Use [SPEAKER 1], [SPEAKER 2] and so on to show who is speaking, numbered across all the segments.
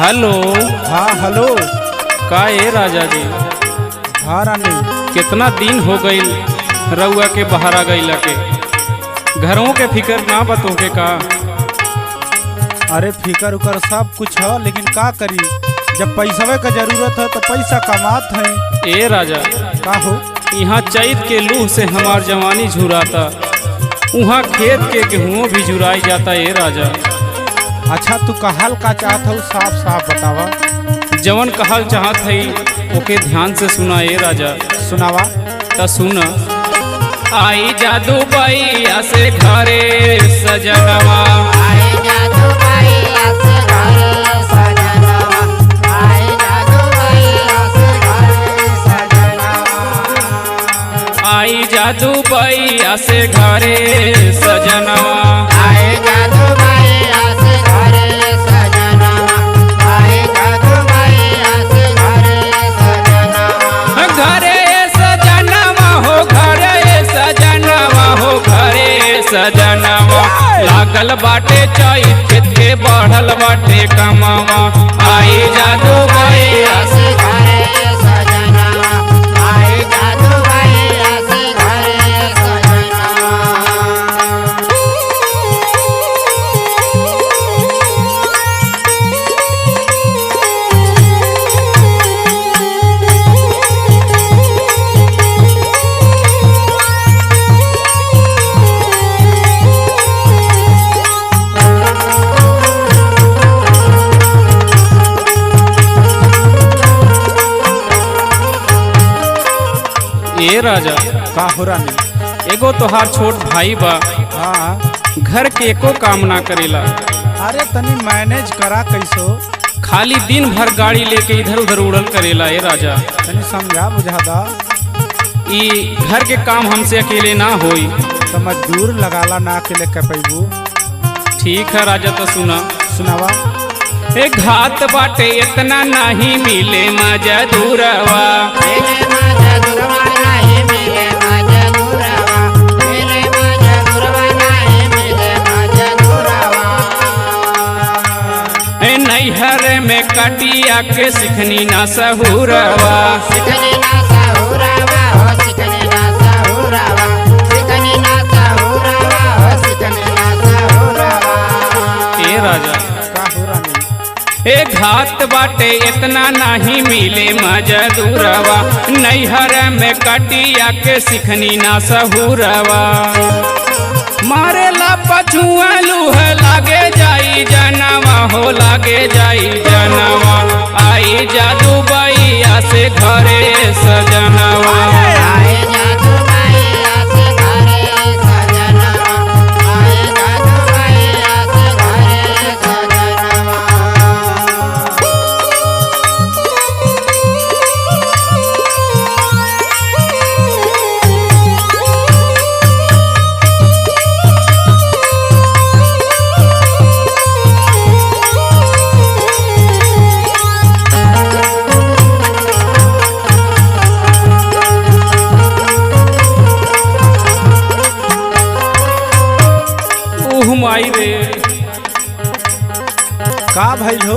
[SPEAKER 1] Hello.
[SPEAKER 2] हाँ hello.
[SPEAKER 1] का ए राजा जी?
[SPEAKER 2] हाँ रानी।
[SPEAKER 1] कितना दिन हो गई रउआ के बहरा गईला के, घरों के फिक्र ना बतो के का?
[SPEAKER 2] अरे फिकर उकर सब कुछ है, लेकिन का करी, जब पैसा का जरूरत है तो पैसा कमात है।
[SPEAKER 1] ए राजा
[SPEAKER 2] का हो?
[SPEAKER 1] यहाँ चैत के लूह से हमार जवानी झुराता, वहाँ खेत के गेहूँ भी झुराई जाता। ए राजा
[SPEAKER 2] अच्छा तू कहल का चाहत हो, साफ साफ बतावा।
[SPEAKER 1] जवन कहल चाहत है ओके ध्यान से सुना। ए राजा
[SPEAKER 2] सुनावा।
[SPEAKER 1] त सुन। आई जादू बैया से घरे सजनवा,
[SPEAKER 3] आई जादू बैया से घरे सजनवा, आई जादू बैया से घरे सजनवा,
[SPEAKER 1] आई जादू बैया से घरे सजनवा,
[SPEAKER 3] आई जादू बैया से घरे सजनवा, आई जादू बैया से घरे सजनवा,
[SPEAKER 1] घरे सजनवा हो, घरे सजनवा हो, घरे सजनवा। लागल बाटे चैत खेत के बढ़ल बाटे कमावा, आई जादू बैया
[SPEAKER 3] से घरे सजनवा, आई जादू बैया से घरे सजनवा।
[SPEAKER 1] ए राजा
[SPEAKER 2] का हो रानी?
[SPEAKER 1] एगो तोहार छोट भाई बा,
[SPEAKER 2] हाँ।
[SPEAKER 1] घर के एको काम ना करेला,
[SPEAKER 2] अरे तनी मैनेज करा कैसो,
[SPEAKER 1] खाली दिन भर गाड़ी लेके इधर उधर उड़ल करेला। ए राजा
[SPEAKER 2] तनी समझा बुझा दा।
[SPEAKER 1] ई घर के काम हमसे अकेले ना होई।
[SPEAKER 2] तो मजदूर लगाला ना अकेले कपैबू।
[SPEAKER 1] ठीक है राजा तो सुना।
[SPEAKER 2] सुनावा।
[SPEAKER 1] ए घात बाटे इतना नहीं मिले मजदूरवा,
[SPEAKER 3] मेरे मजदूरवा नहीं मिले मजदूरवा, मेरे मजदूरवा नहीं मिले मजदूरवा,
[SPEAKER 1] ए नैहर में कटिया के सिखनी ना सहुरवा,
[SPEAKER 3] सिखनी ना सहुरवा हो, सिखनी ना सहुरवा, सिखनी ना सहुरवा हो, सिखनी ना सहुरवा।
[SPEAKER 1] ए राजा
[SPEAKER 2] का हो रानी?
[SPEAKER 1] ए घात बाटे इतना नहीं मिले मजदूरवा, नैहर में कटिया के सिखनी ना सहुरवा। मारेला पछुआ लूह लागे जाई जनवा हो, लागे जाई जनवा। आई जादू बैया से घरे सजनवा,
[SPEAKER 3] आई जादू बैया से घरे सजनवा, आई जादू बैया से घरे सजनवा।
[SPEAKER 1] उह माई रे,
[SPEAKER 2] का भाई हो?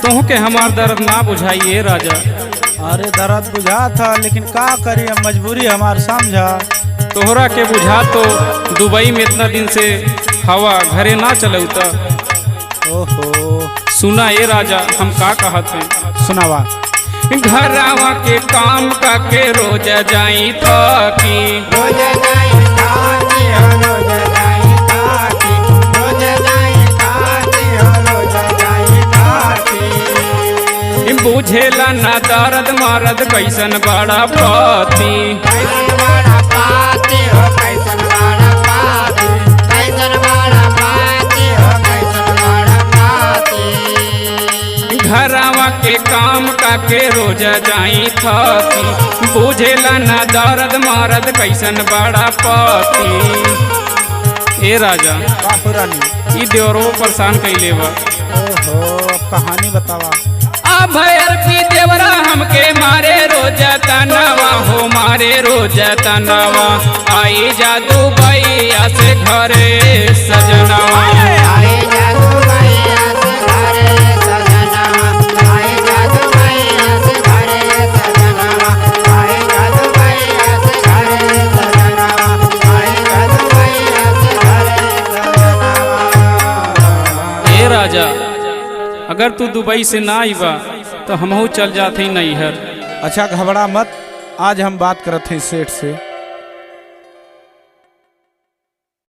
[SPEAKER 1] तुह के हमार दर्द ना बुझाइए राजा।
[SPEAKER 2] अरे दर्द बुझा था, लेकिन का करी, अब मजबूरी हमार समझा।
[SPEAKER 1] तोहरा के बुझा तो दुबई में इतना दिन से हवा घरे ना चलौता।
[SPEAKER 2] ओहो।
[SPEAKER 1] सुना ए राजा हम का कहत हैं।
[SPEAKER 2] सुनावा।
[SPEAKER 1] घरवा के काम करके रोज जाई थकी,
[SPEAKER 3] रोज जाई खाती हो, रोज जाई खाती, रोज जाई खाती हो, रोज जाई खाती।
[SPEAKER 1] बुझेला ना दर्द मरद कैसन बड़ा पति,
[SPEAKER 3] कैसन बड़ा पाती हो, कैसन बड़ा पाती, कैसन बड़ा पाती हो, कैसन बड़ा पाती।
[SPEAKER 1] घरवा के काम करके रोज जाई थकी, बुझेला ना दर्द मरद कैसन बड़ा पति। ए राजा
[SPEAKER 2] का हो रानी?
[SPEAKER 1] ई देवरो परेशान कैले बा।
[SPEAKER 2] ओहो, अब कहानी बतावा।
[SPEAKER 1] भैर की देवरा हमके मारे रोज तनवा हो, मारे रोज तनवा। आई जादू बैया से घरे सजनवा,
[SPEAKER 3] आई जादू बैया से घरे सजनवा।
[SPEAKER 1] राजा, अगर तू दुबई से ना आईबा तो हमहू चल जाते नैहर।
[SPEAKER 2] अच्छा घबरा मत, आज हम बात करत हैं सेठ से।